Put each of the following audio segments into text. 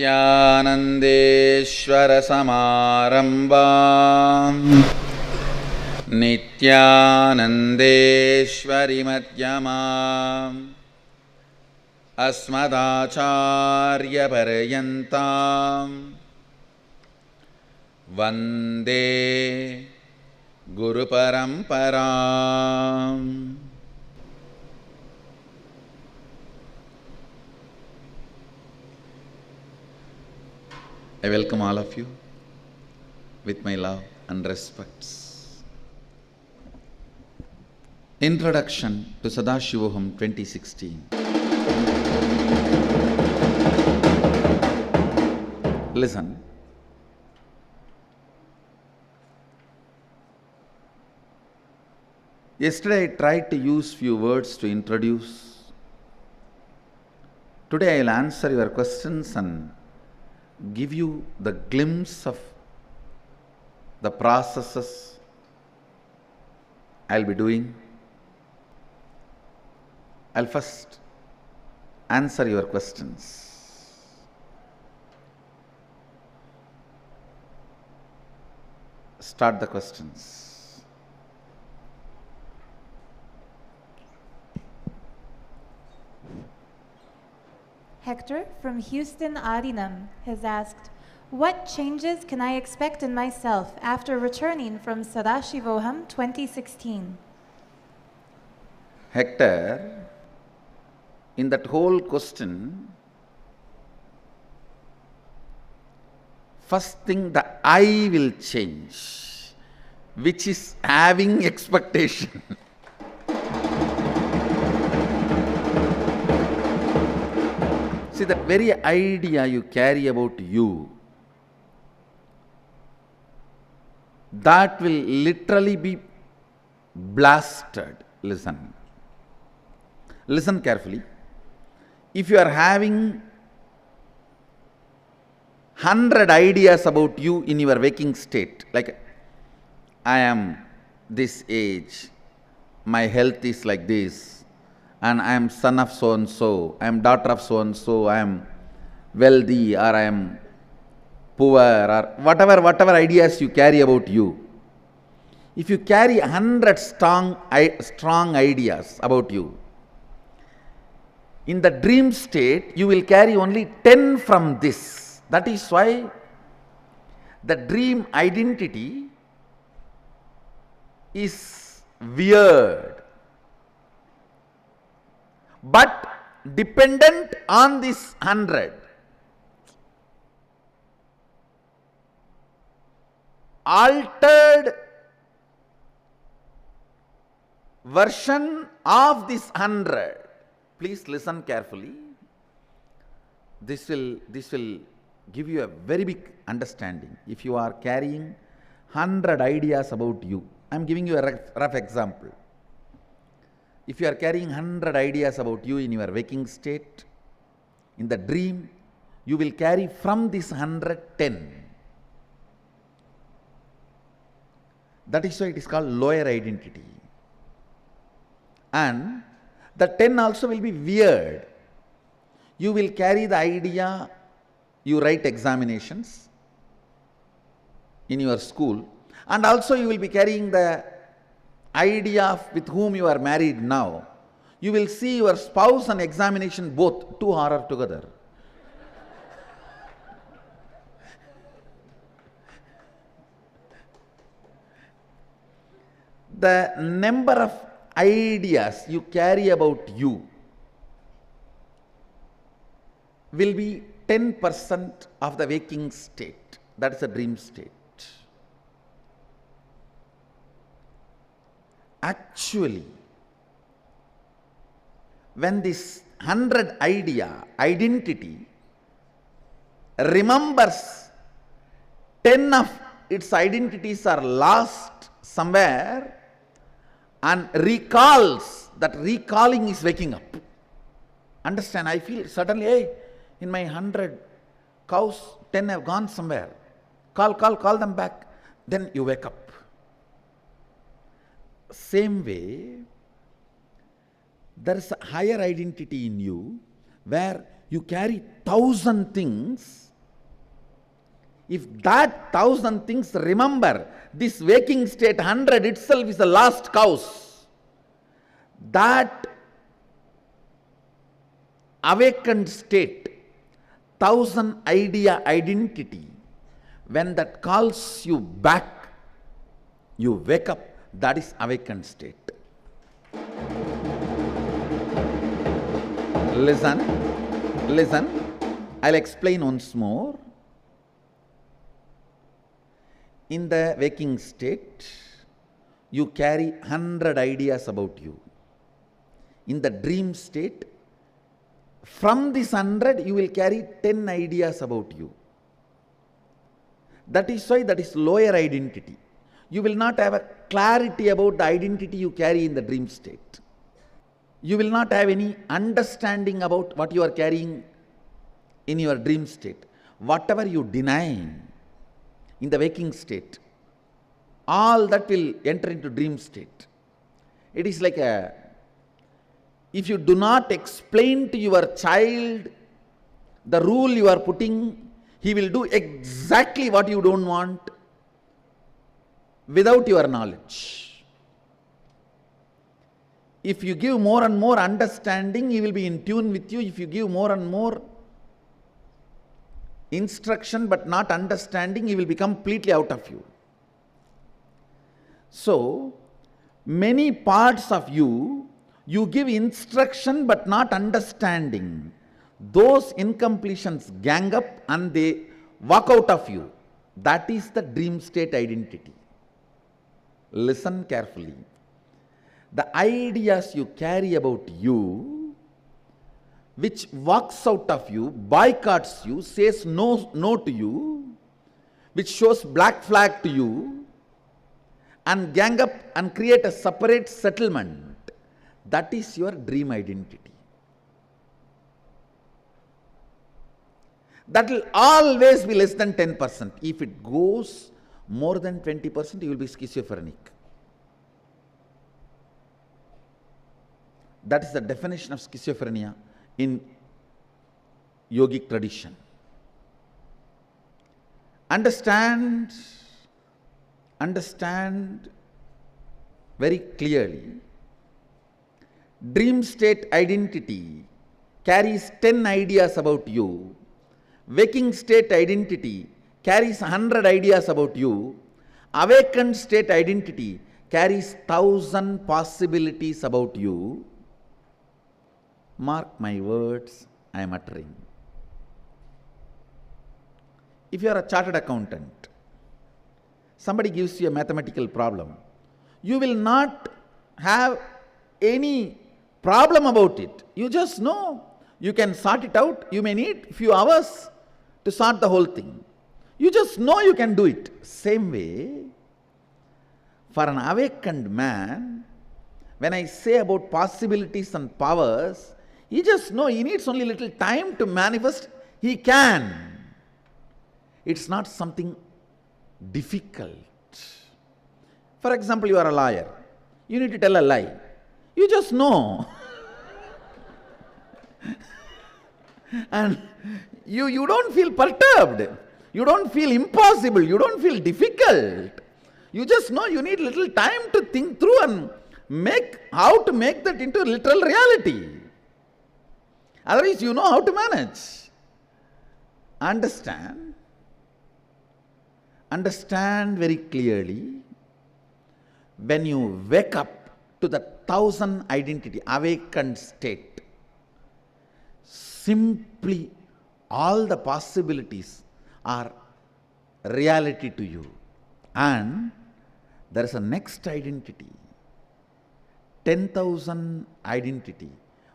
नित्यानन्देश्वरसमारम्भाम् नित्यानन्देश्वरिमध्यमाम् अस्मदाचार्यपर्यन्ताम् वन्दे गुरुपरम्पराम्. I welcome all of you with my love and respects. Introduction to Sadashivoham 2016. Listen. Yesterday I tried to use few words to introduce. Today I will answer your questions and give you the glimpse of the processes I'll be doing. I'll first answer your questions. Start the questions. Hector from Houston, Adinam has asked, what changes can I expect in myself after returning from Sadashivoham 2016? Hector, in that whole question, first thing the I will change, which is having expectation. See, that very idea you carry about you, that will literally be blasted. Listen. Listen carefully. If you are having 100 ideas about you in your waking state, like I am this age, my health is like this, and I am son of so and so, I am daughter of so and so, I am wealthy or I am poor, or whatever ideas you carry about you. If you carry 100 strong ideas about you, in the dream state you will carry only 10 from this. That is why the dream identity is weird, but dependent on this 100. Altered version of this 100. Please listen carefully. This will give you a very big understanding. If you are carrying 100 ideas about you, I am giving you a rough example. If you are carrying 100 ideas about you in your waking state, in the dream, you will carry from this 110. That is why it is called lower identity. And the 10 also will be weird. You will carry the idea, you write examinations in your school, and also you will be carrying the idea of with whom you are married now. You will see your spouse and examination both, two horror together. The number of ideas you carry about you will be 10% of the waking state. That is a dream state. Actually, when this 100 identity remembers 10 of its identities are lost somewhere and recalls, that recalling is waking up. Understand? I feel suddenly, hey, in my 100 cows, 10 have gone somewhere. Call them back. Then you wake up. Same way, there is a higher identity in you where you carry 1,000 things If that 1,000 things remember, this waking state 100 itself is the last cause. That awakened state, 1,000 idea identity, when that calls you back, you wake up, that is awakened state. Listen, I'll explain once more. In the waking state, you carry 100 ideas about you. In the dream state, from this 100, you will carry 10 ideas about you. That is why that is lower identity. You will not have a clarity about the identity you carry in the dream state. You will not have any understanding about what you are carrying in your dream state. Whatever you deny in the waking state, all that will enter into dream state. It is like if you do not explain to your child the rule you are putting, he will do exactly what you don't want without your knowledge. If you give more and more understanding, he will be in tune with you. If you give more and more instruction but not understanding, he will be completely out of you. So, many parts of you, you give instruction but not understanding. Those incompletions gang up and they walk out of you. That is the dream state identity. Listen carefully. The ideas you carry about you, which walks out of you, boycotts you, says no to you, which shows black flag to you, and gang up and create a separate settlement. That is your dream identity. That will always be less than 10%. If it goes more than 20%, you will be schizophrenic. That is the definition of schizophrenia in yogic tradition. Understand very clearly. Dream state identity carries 10 ideas about you. Waking state identity carries 100 ideas about you. Awakened state identity carries 1,000 possibilities about you. Mark my words I am uttering. If you are a chartered accountant, somebody gives you a mathematical problem, you will not have any problem about it. You just know you can sort it out. You may need a few hours to sort the whole thing. You just know you can do it. Same way, for an awakened man, when I say about possibilities and powers, he just know he needs only little time to manifest. He can. It's not something difficult. For example, you are a lawyer. You need to tell a lie. You just know. And you don't feel perturbed. You don't feel impossible. You don't feel difficult. You just know you need little time to think through and how to make that into literal reality. Otherwise, you know how to manage. Understand very clearly. When you wake up to the 1,000 identity, awakened state, simply all the possibilities are reality to you. And there is a next identity, 10,000 identity,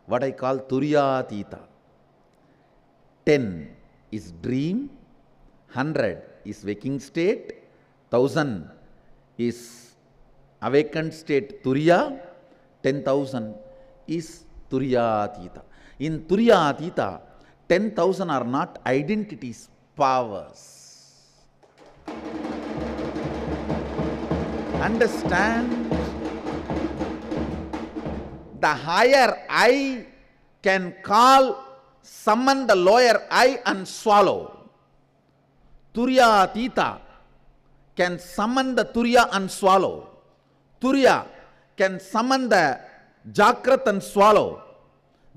what I call Turyatita. 10 is dream, 100 is waking state, 1,000 is awakened state Turiya, 10,000 is Turyatita. In Turyatita, 10,000 are not identities, powers. Understand, the higher I can summon the lower I and swallow. Turyatita can summon the Turya and swallow. Turya can summon the Jakrat and swallow.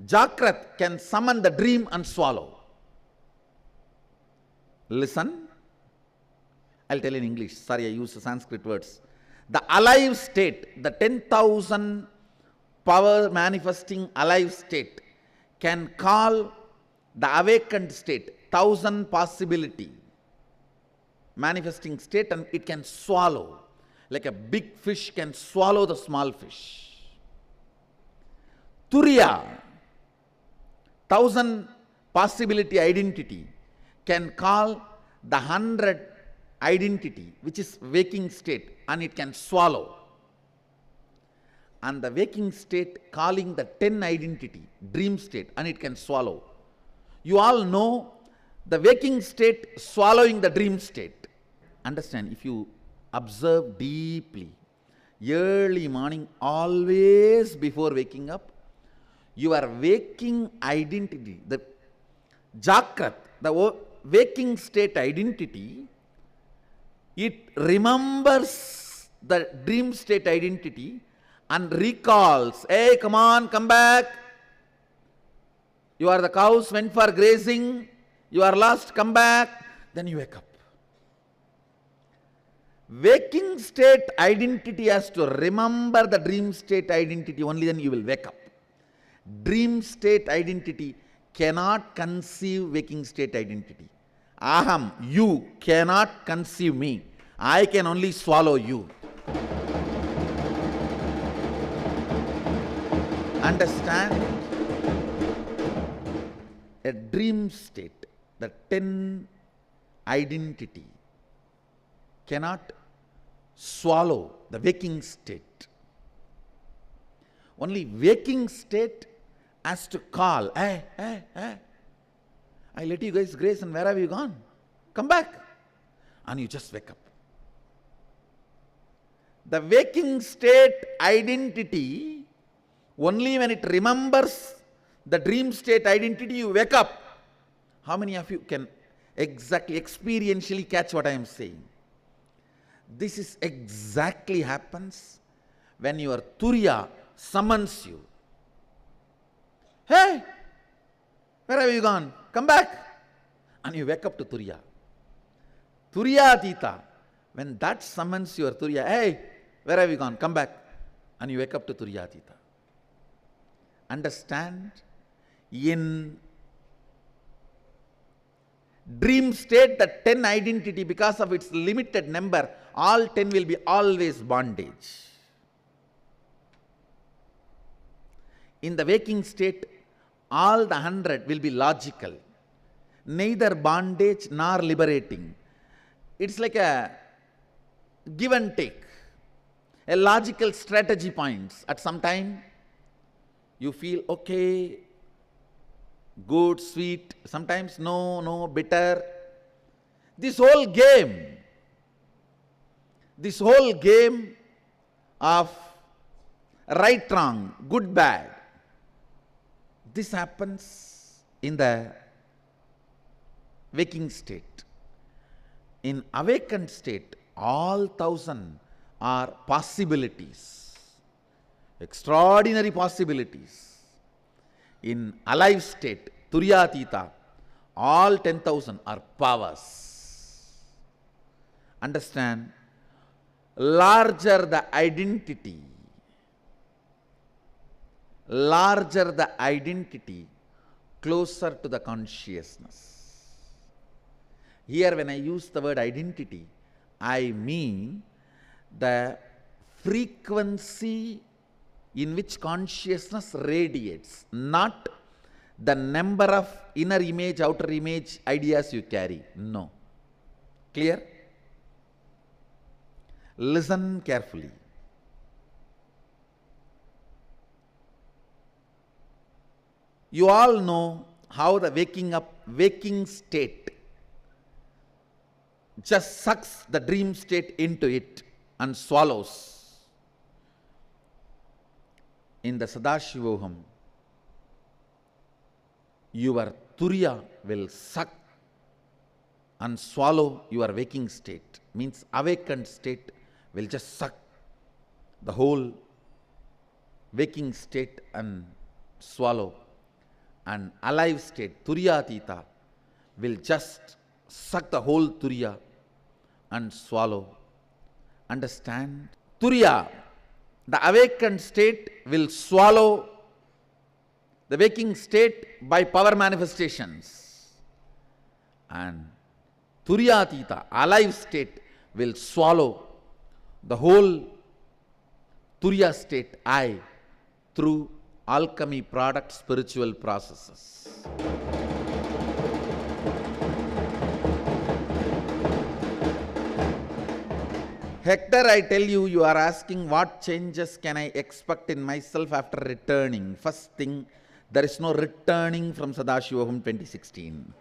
Jakrat can summon the dream and swallow. Listen. I'll tell in English. Sorry, I use Sanskrit words. The alive state, the 10,000 power manifesting alive state can call the awakened state, 1,000 possibility manifesting state, and it can swallow. Like a big fish can swallow the small fish. Turiya, 1,000 possibility identity, can call the 100 identity, which is waking state, and it can swallow. And the waking state calling the 10 identity, dream state, and it can swallow. You all know the waking state swallowing the dream state. Understand, if you observe deeply, early morning, always before waking up, your waking identity, the Jakrat, the waking state identity, it remembers the dream state identity and recalls, hey, come on, come back. You are the cows went for grazing, you are lost, come back. Then you wake up. Waking state identity has to remember the dream state identity, only then you will wake up. Dream state identity cannot conceive waking state identity. Aham, you cannot conceive me. I can only swallow you. Understand? A dream state, the 10 identity, cannot swallow the waking state. Only waking state has to call, hey, hey, hey, I let you guys grace, and where have you gone? Come back. And you just wake up. The waking state identity, only when it remembers the dream state identity, you wake up. How many of you can exactly experientially catch what I am saying? This is exactly happens when your Turiya summons you. Hey, where have you gone? Come back. And you wake up to Turiya. Turyatita, when that summons your Turiya, hey, where have you gone? Come back. And you wake up to Turyatita. Understand? In dream state, the 10 identity, because of its limited number, all 10 will be always bondage. In the waking state, all the 100 will be logical, neither bondage nor liberating. It's like a give and take, a logical strategy points. At some time, you feel okay, good, sweet, sometimes no, bitter. This whole game of right, wrong, good, bad, this happens in the waking state. In awakened state, all 1,000 are possibilities, extraordinary possibilities. In alive state, Turyatita, all 10,000 are powers. Understand? Larger the identity, closer to the consciousness. Here when I use the word identity, I mean the frequency in which consciousness radiates, not the number of inner image, outer image ideas you carry. No. Clear? Listen carefully. You all know how the waking state just sucks the dream state into it and swallows. In the Sadashivoham, your Turiya will suck and swallow your waking state. Means awakened state will just suck the whole waking state and swallow. And alive state, Turyatita, will just suck the whole Turya and swallow. Understand? Turya, the awakened state, will swallow the waking state by power manifestations. And Turyatita, alive state, will swallow the whole Turya state, I, through alchemy product spiritual processes. Hector, I tell you, you are asking what changes can I expect in myself after returning. First thing, there is no returning from Sadashivoham 2016.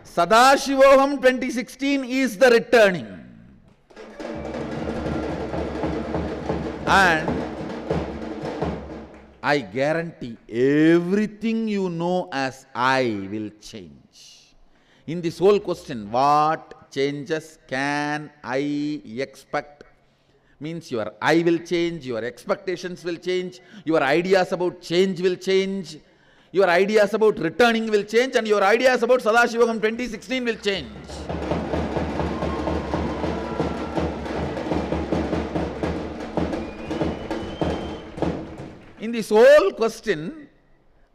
Sadashivoham 2016 is the returning. And I guarantee everything you know as I will change. In this whole question, what changes can I expect? Means your I will change, your expectations will change, your ideas about change will change, your ideas about returning will change, and your ideas about Sadashivoham 2016 will change. In this whole question,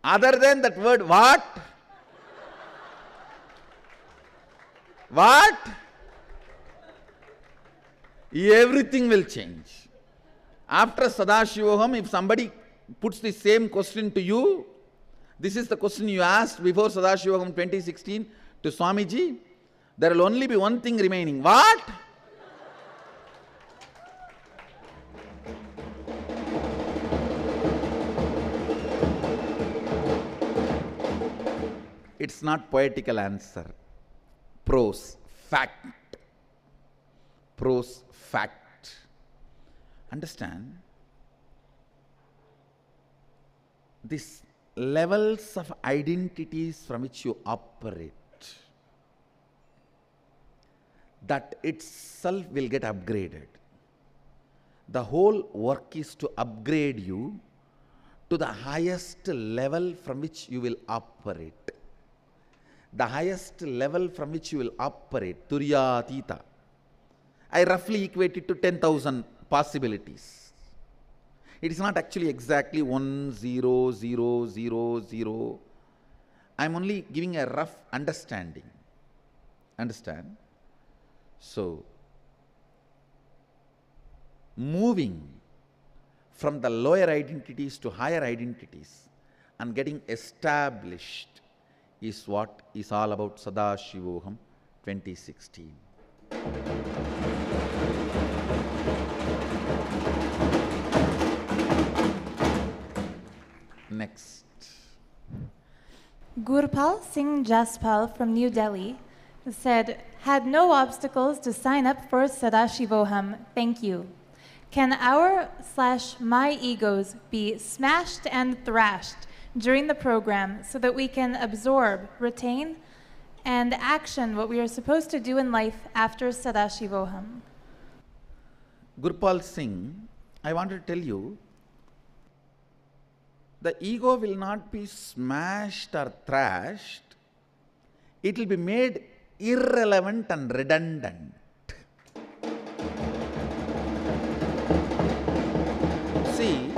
other than that word what? What? Everything will change. After Sadashivoham, if somebody puts the same question to you, this is the question you asked before Sadashivoham 2016 to Swamiji, there will only be one thing remaining. What? It's not poetical answer. Prose, fact. Prose, fact. Understand? These levels of identities from which you operate, that itself will get upgraded. The whole work is to upgrade you to the highest level from which you will operate. The highest level from which you will operate, Turyatita, I roughly equate it to 10,000 possibilities. It is not actually exactly 1, 0, 0, 0, 0. I am only giving a rough understanding. Understand? So, moving from the lower identities to higher identities and getting established is what is all about Sadashivoham 2016. Next. Gurpal Singh Jaspal from New Delhi said, had no obstacles to sign up for Sadashivoham. Thank you. Can our/my egos be smashed and thrashed during the program so that we can absorb, retain, and action what we are supposed to do in life after Sadashivoham? Gurpal Singh, I want to tell you, the ego will not be smashed or thrashed. It will be made irrelevant and redundant. See,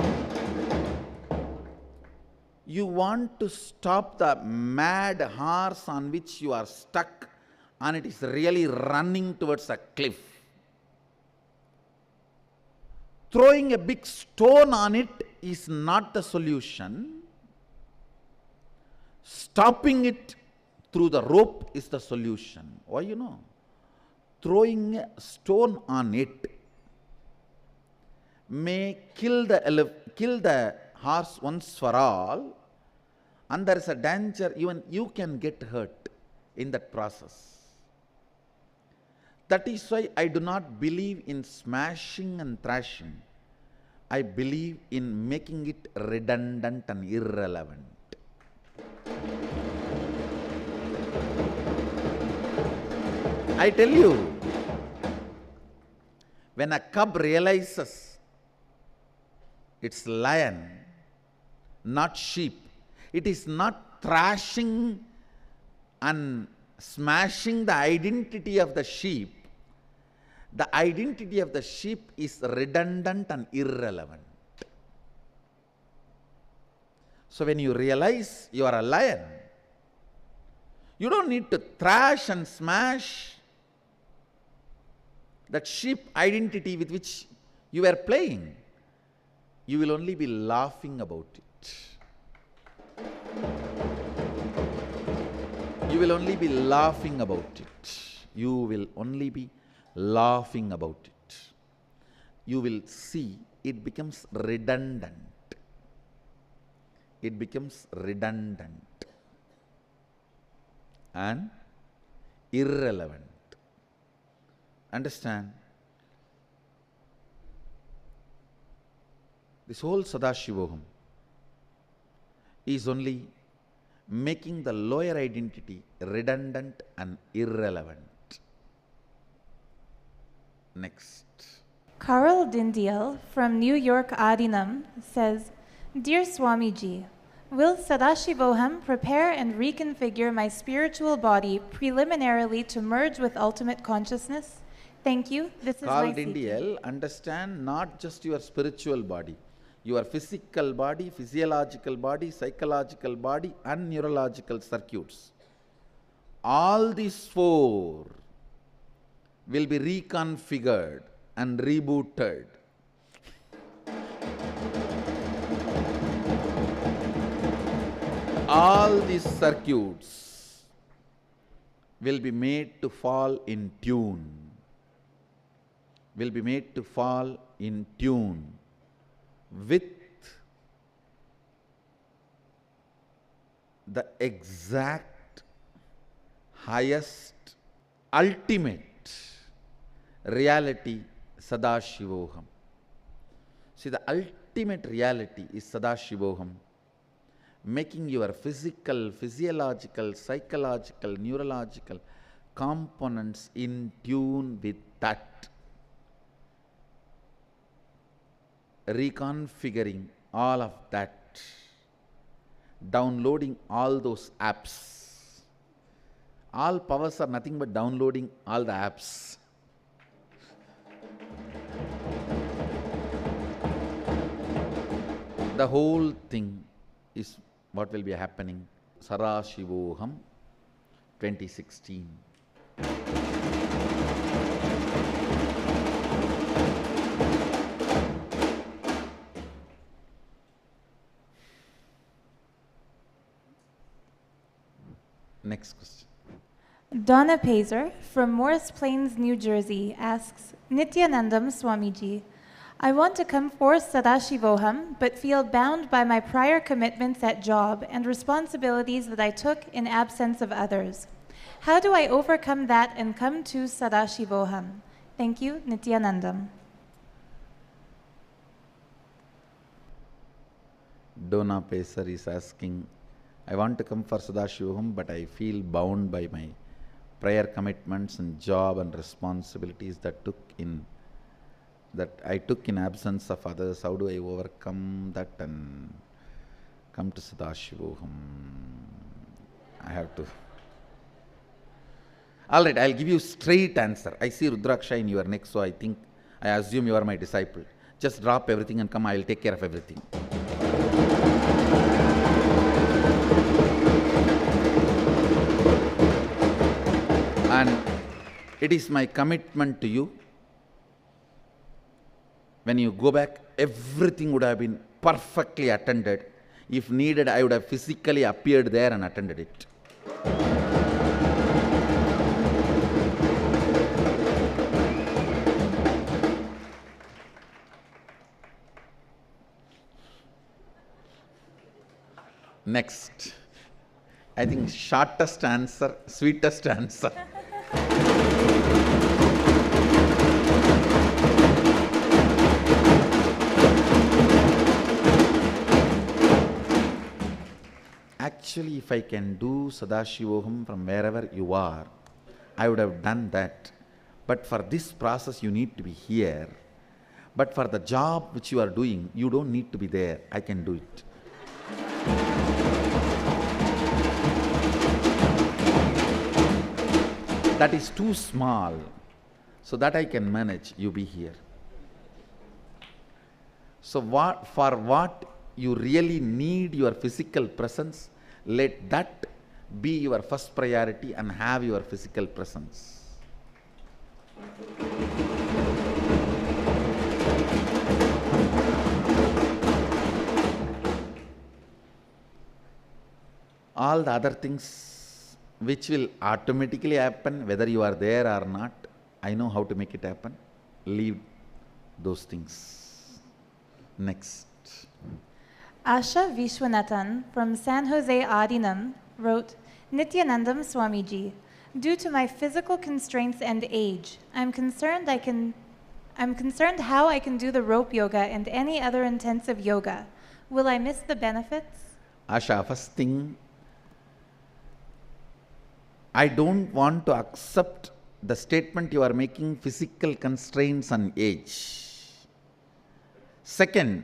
you want to stop the mad horse on which you are stuck and it is really running towards a cliff. Throwing a big stone on it is not the solution. Stopping it through the rope is the solution. Why you know? Throwing a stone on it may kill the horse once for all, and there is a danger even you can get hurt in that process. That is why I do not believe in smashing and thrashing. I believe in making it redundant and irrelevant. I tell you, when a cub realizes it's lion, not sheep, it is not thrashing and smashing the identity of the sheep. The identity of the sheep is redundant and irrelevant. So when you realize you are a lion, you don't need to thrash and smash that sheep identity with which you were playing. You will only be laughing about it. You will only be laughing about it. You will only be laughing about it. You will see it becomes redundant. It becomes redundant and irrelevant. Understand? This whole Sadashivoham is only making the lower identity redundant and irrelevant. Next. Carl Dindiel from New York Adinam says, Dear Swamiji, will Sadashivoham prepare and reconfigure my spiritual body preliminarily to merge with ultimate consciousness? Thank you. This is Carl my Dindiel, understand not just your spiritual body, your physical body, physiological body, psychological body and neurological circuits. All these four will be reconfigured and rebooted. All these circuits will be made to fall in tune. Will be made to fall in tune with the exact, highest, ultimate reality, Sadashivoham. See, the ultimate reality is Sadashivoham, making your physical, physiological, psychological, neurological components in tune with that. Reconfiguring all of that. Downloading all those apps. All powers are nothing but downloading all the apps. The whole thing is what will be happening. Sadashivoham 2016. Next question. Donna Pazer from Morris Plains, New Jersey asks, Nithyanandam Swamiji, I want to come forth Sadashivoham, but feel bound by my prior commitments at job and responsibilities that I took in absence of others. How do I overcome that and come to Sadashivoham? Thank you, Nithyanandam. Donna Pacer is asking, I want to come for Sadashivoham, but I feel bound by my prior commitments and job and responsibilities that I took in absence of others. How do I overcome that and come to Sadashivoham? I have to. All right, I'll give you straight answer. I see Rudraksha in your neck, so I assume you are my disciple. Just drop everything and come, I will take care of everything. And it is my commitment to you. When you go back, everything would have been perfectly attended. If needed, I would have physically appeared there and attended it. Next. I think shortest answer, sweetest answer. Actually, if I can do Sadashivoham from wherever you are, I would have done that. But for this process, you need to be here. But for the job which you are doing, you don't need to be there. I can do it. That is too small. So that I can manage, you be here. So for what you really need your physical presence, let that be your first priority and have your physical presence. All the other things which will automatically happen, whether you are there or not, I know how to make it happen. Leave those things. Next. Asha Vishwanathan from San Jose Adinam wrote, Nithyanandam Swamiji, due to my physical constraints and age, I'm concerned how I can do the rope yoga and any other intensive yoga. Will I miss the benefits? Asha, first thing, I don't want to accept the statement you are making, physical constraints and age. Second,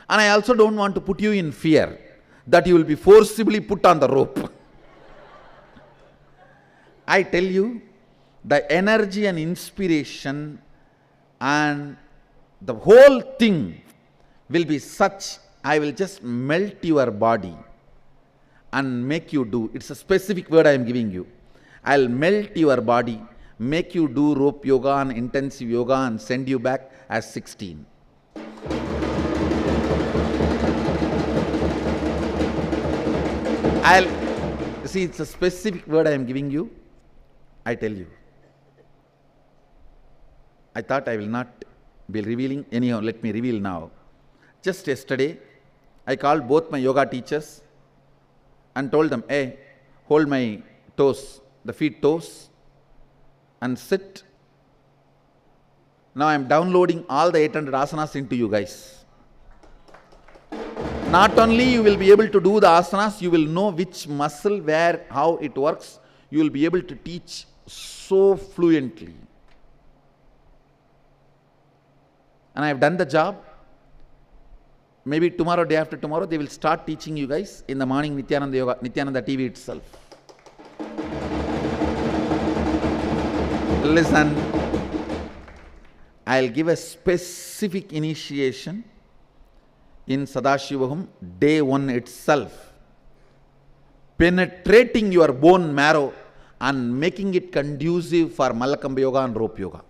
and I also don't want to put you in fear that you will be forcibly put on the rope. I tell you, the energy and inspiration and the whole thing will be such, I will just melt your body and make you do. It's a specific word I am giving you. I'll melt your body, make you do rope yoga and intensive yoga and send you back as 16. See, it's a specific word I am giving you. I tell you. I thought I will not be revealing. Anyhow, let me reveal now. Just yesterday, I called both my yoga teachers and told them, hey, hold my toes, the feet toes, and sit. Now I am downloading all the 800 asanas into you guys. Not only you will be able to do the asanas, you will know which muscle, where, how it works. You will be able to teach so fluently. And I have done the job. Maybe tomorrow, day after tomorrow, they will start teaching you guys in the morning Nithyananda Yoga, Nithyananda TV itself. Listen, I'll give a specific initiation in Sadashivoham, day 1 itself, penetrating your bone marrow and making it conducive for Malakamba Yoga and rope yoga.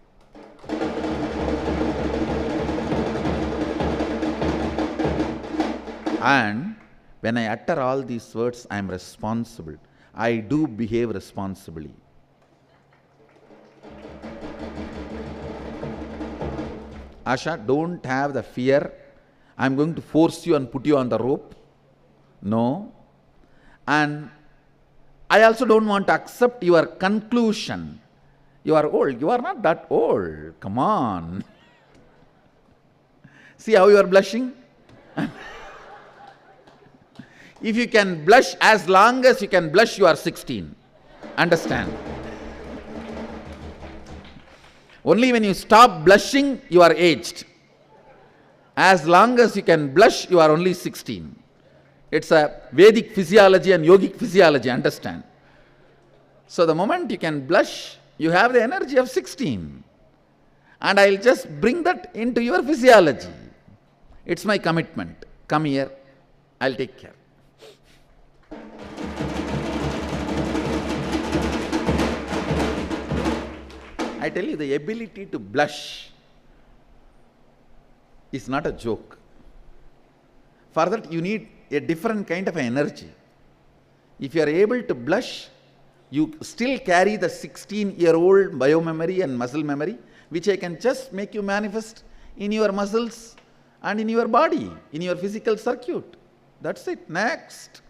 And when I utter all these words, I am responsible. I do behave responsibly. Asha, don't have the fear, I am going to force you and put you on the rope. No. And I also don't want to accept your conclusion. You are old. You are not that old. Come on. See how you are blushing? If you can blush as long as you can blush, you are 16. Understand? Only when you stop blushing, you are aged. As long as you can blush, you are only 16. It's a Vedic physiology and yogic physiology, understand? So the moment you can blush, you have the energy of 16. And I'll just bring that into your physiology. It's my commitment. Come here, I'll take care. I tell you, the ability to blush is not a joke. For that, you need a different kind of energy. If you are able to blush, you still carry the 16-year-old biomemory and muscle memory, which I can just make you manifest in your muscles and in your body, in your physical circuit. That's it. Next.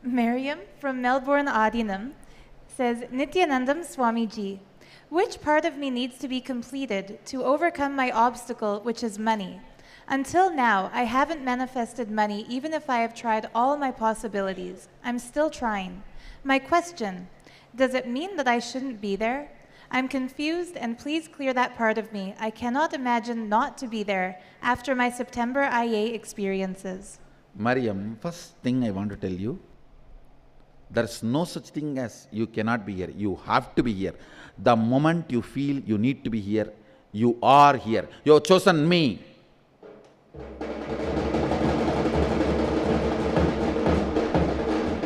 Miriam from Melbourne Adinam says, Nithyanandam Swamiji, which part of me needs to be completed to overcome my obstacle, which is money? Until now, I haven't manifested money even if I have tried all my possibilities. I'm still trying. My question, does it mean that I shouldn't be there? I'm confused and please clear that part of me. I cannot imagine not to be there after my September IA experiences. Mariam, first thing I want to tell you, there's no such thing as you cannot be here. You have to be here. The moment you feel you need to be here, you are here. You have chosen me.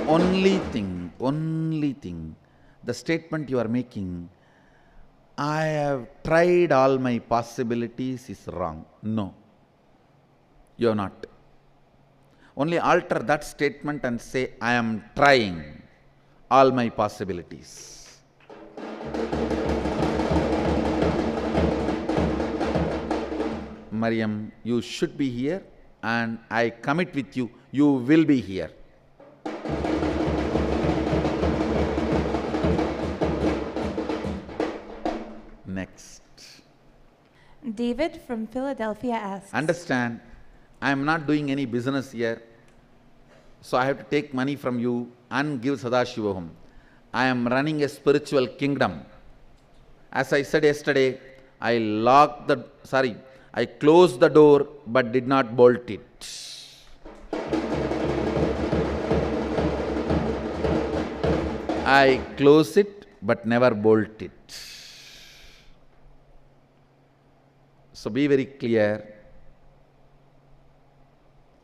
Only thing, the statement you are making, I have tried all my possibilities, is wrong. No, you are not. Only alter that statement and say, I am trying all my possibilities. Mariam, you should be here, and I commit with you, you will be here. Next. David from Philadelphia asks, Understand, I am not doing any business here, so I have to take money from you and give Sadashivoham. I am running a spiritual kingdom. As I said yesterday, I closed the door but did not bolt it. I close it but never bolt it. So be very clear.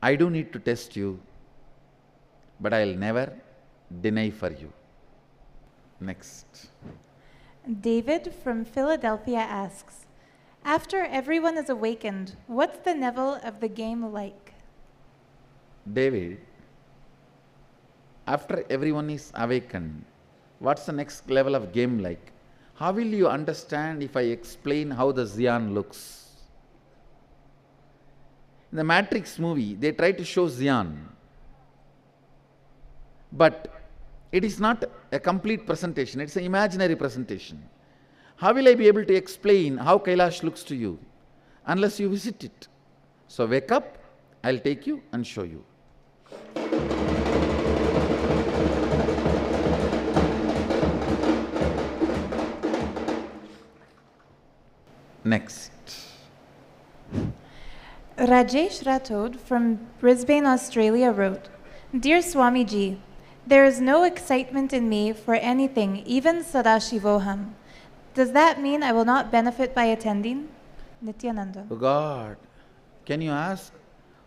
I do need to test you, but I will never deny for you. Next. David from Philadelphia asks, after everyone is awakened, what's the level of the game like? David, after everyone is awakened, what's the next level of game like? How will you understand if I explain how the Zion looks? In the Matrix movie, they try to show Zion, but it is not a complete presentation, it's an imaginary presentation. How will I be able to explain how Kailash looks to you unless you visit it? So wake up, I'll take you and show you. Next. Rajesh Rathod from Brisbane, Australia wrote, Dear Swamiji, there is no excitement in me for anything, even Sadashivoham. Does that mean I will not benefit by attending? Nithyananda. Oh God, can you ask,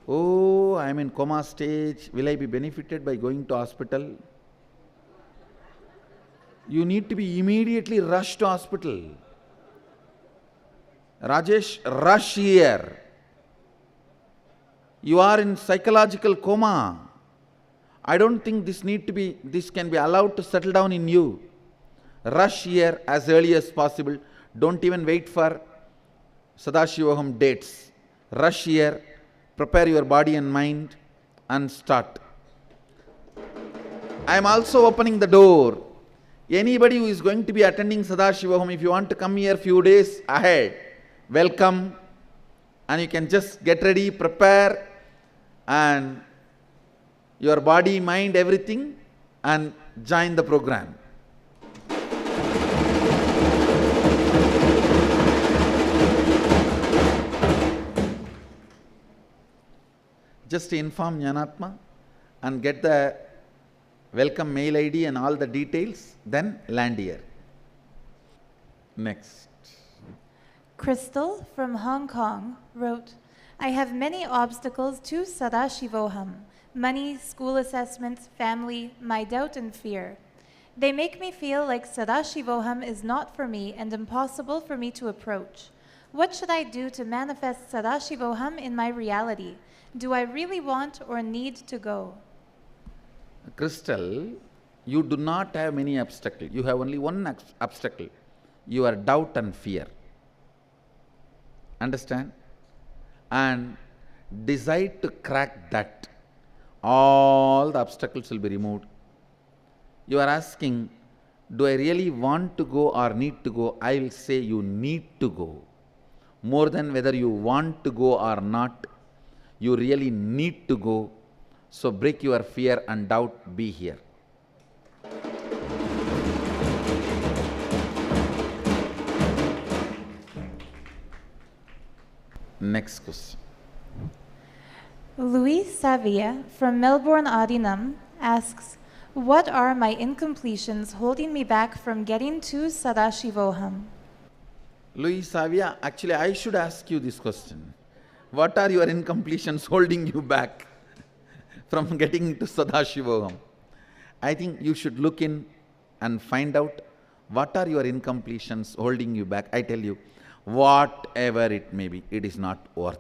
oh, I am in coma stage, will I be benefited by going to hospital? You need to be immediately rushed to hospital. Rajesh, rush here. You are in psychological coma. I don't think this can be allowed to settle down in you. Rush here as early as possible. Don't even wait for Sadashivoham dates. Rush here, prepare your body and mind and start. I am also opening the door. Anybody who is going to be attending Sadashivoham, if you want to come here few days ahead, welcome, and you can just get ready, prepare, and your body, mind, everything, and join the program. Just inform Jnanatma and get the welcome mail ID and all the details, then land here. Next. Crystal from Hong Kong wrote, I have many obstacles to Sadashivoham: money, school assessments, family, my doubt and fear. They make me feel like Sadashivoham is not for me and impossible for me to approach. What should I do to manifest Sadashivoham in my reality? Do I really want or need to go? Crystal, you do not have many obstacles. You have only one obstacle, your doubt and fear. Understand? And decide to crack that. All the obstacles will be removed. You are asking, do I really want to go or need to go? I will say you need to go. More than whether you want to go or not, You really need to go. So break your fear and doubt, be here. Next question. Louis Savia from Melbourne Audinum asks, what are my incompletions holding me back from getting to Sadashivoham? Louis Savia, actually I should ask you this question. What are your incompletions holding you back from getting to Sadashivoham? I think you should look in and find out what are your incompletions holding you back. I tell you, whatever it may be, it is not worth.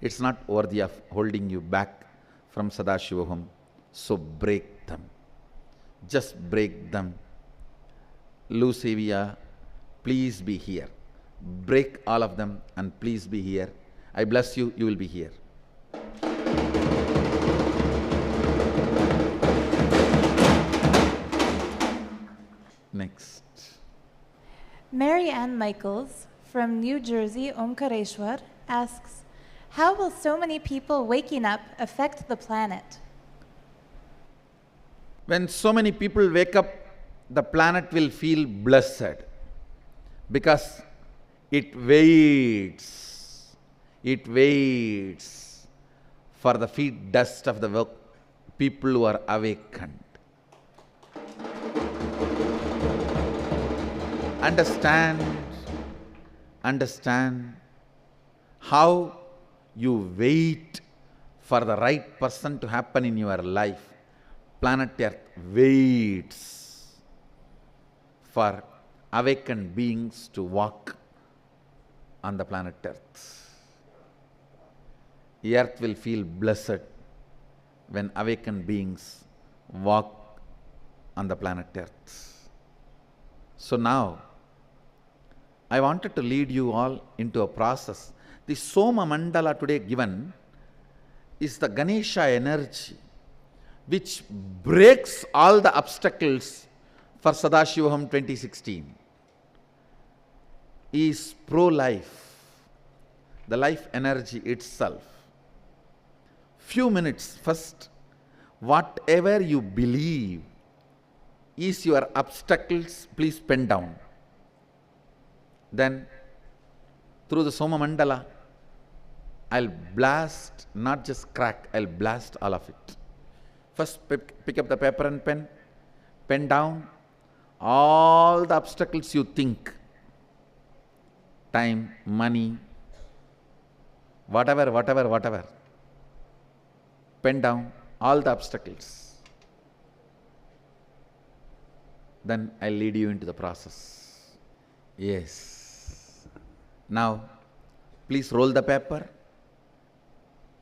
It's not worthy of holding you back from Sadashivoham. So break them. Just break them. Lucivia, please be here. Break all of them and please be here. I bless you, you will be here. Next. Mary Ann Michaels from New Jersey, Omkareshwar asks, how will so many people waking up affect the planet? When so many people wake up, the planet will feel blessed because it waits for the feet dust of the people who are awakened. Understand how you wait for the right person to happen in your life. Planet Earth waits for awakened beings to walk on the planet Earth. The Earth will feel blessed when awakened beings walk on the planet Earth. So now, I wanted to lead you all into a process. The Soma Mandala today given is the Ganesha energy which breaks all the obstacles for Sadashivoham 2016. Is pro-life, the life energy itself. Few minutes first, whatever you believe is your obstacles, please pen down. Then, through the Soma Mandala, I'll blast, not just crack, I'll blast all of it. First, pick up the paper and pen down all the obstacles you think. Time, money, whatever. Pen down all the obstacles. Then I'll lead you into the process. Yes. Now, please roll the paper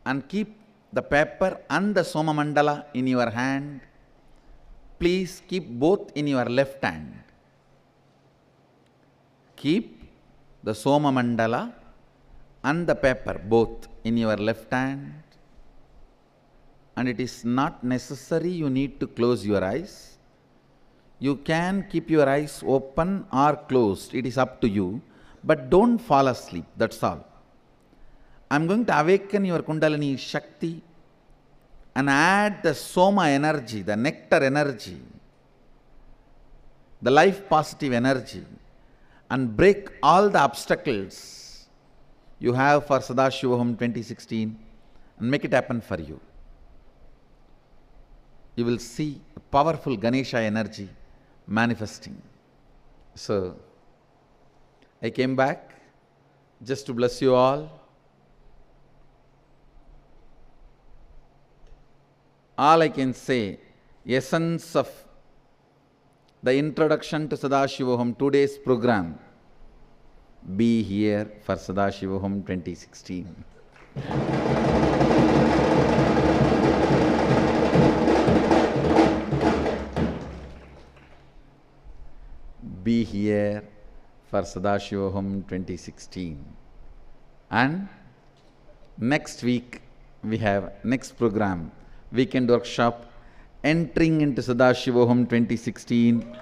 and keep the paper and the Soma Mandala in your hand. Please keep both in your left hand. Keep the Soma Mandala and the paper both in your left hand. And it is not necessary you need to close your eyes. You can keep your eyes open or closed. It is up to you. But don't fall asleep. That's all. I'm going to awaken your Kundalini Shakti and add the Soma energy, the nectar energy, the life positive energy, and break all the obstacles you have for Sadashivoham 2016 and make it happen for you. You will see a powerful Ganesha energy manifesting. So, I came back just to bless you all. All I can say, essence of the introduction to Sadashivoham today's program, be here for Sadashivoham 2016. Be here for Sadashivoham 2016. And next week we have next program, weekend workshop, entering into Sadashivoham 2016.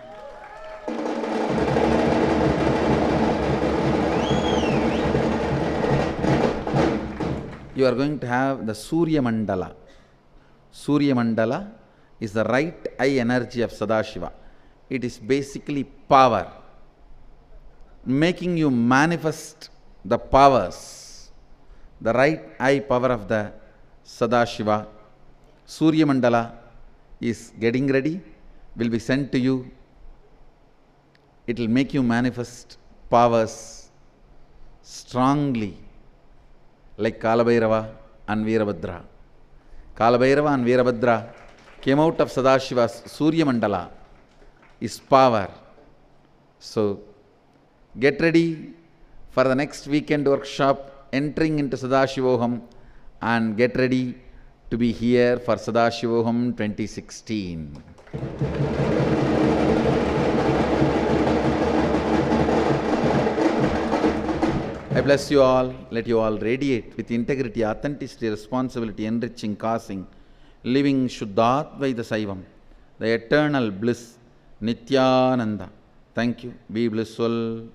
you are going to have the Surya Mandala. Surya Mandala is the right eye energy of Sadashiva. It is basically power, making you manifest the powers, the right eye power of the Sadashiva. Surya Mandala is getting ready, will be sent to you. It will make you manifest powers strongly, like Kalabhairava and Veerabhadra. Kalabhairava and Veerabhadra came out of Sadashiva's Surya Mandala, is power. So get ready for the next weekend workshop, entering into Sadashivoham, and get ready to be here for Sadashivoham 2016. I bless you all. Let you all radiate with integrity, authenticity, responsibility, enriching, causing, living Shuddhadvaita Saivam, the eternal bliss, Nithyananda. Thank you. Be blissful.